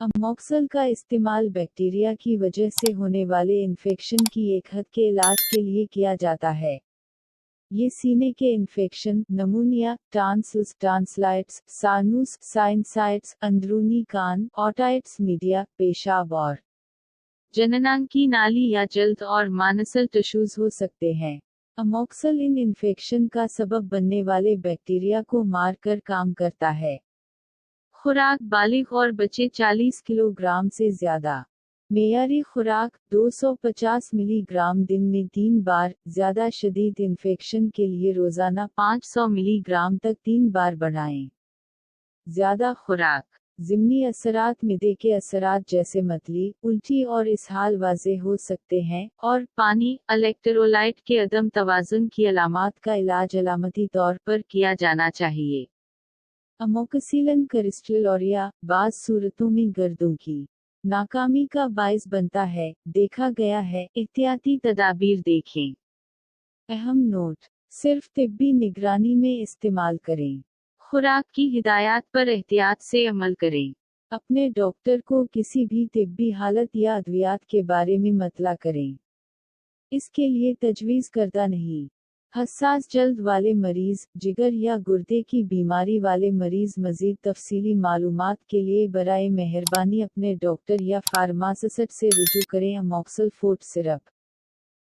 अमोक्सल का इस्तेमाल बैक्टीरिया की वजह से होने वाले इन्फेक्शन की एक हद के इलाज के लिए किया जाता है। ये सीने के इन्फेक्शन, नमूनिया, टांसल्स, टांसलाइट्स, सानुस, साइनसाइट्स, अंदरूनी कान, ओटाइट्स मीडिया, पेशाब और जननांग नाली या जल्द और मानसल टिश्यूज हो सकते हैं। अमोक्सल इन इन्फेक्शन का सबब बनने वाले बैक्टीरिया को मार कर काम करता है। खुराक बालिग और बच्चे 40 किलोग्राम से ज्यादा। मेयारी खुराक 250 मिलीग्राम दिन में 3 बार। ज्यादा शदीद इन्फेक्शन के लिए रोजाना 500 मिलीग्राम तक 3 बार बढ़ाएं। ज्यादा खुराक ज़िमनी असरात मिदे के असरात जैसे मतली, उल्टी और इसहाल वाज़ेह हो सकते हैं, और पानी, इलेक्ट्रोलाइट के अदम तवाज़ुन की अलामात का इलाज अलामती तौर पर किया जाना चाहिए। अमोक्सिलन क्रिस्टलोरिया बाज़ सूरतों में गर्दों की नाकामी का बाइस बनता है, देखा गया है। एहतियाती तदाबीर देखें। अहम नोट, सिर्फ तिब्बी निगरानी में इस्तेमाल करें। खुराक की हिदायत पर एहतियात से अमल करें। अपने डॉक्टर को किसी भी तिब्बी हालत या अद्वियात के बारे में मतला करें। इसके लिए तजवीज़ करदा नहीं। हसास जल्द वाले मरीज, जिगर या गुर्दे की बीमारी वाले मरीज मजीद तफसीली मालूमात के लिए बराए मेहरबानी अपने डॉक्टर या फार्मासिस्ट से रुजू करें। अमोक्सल फोर्ट सिरप।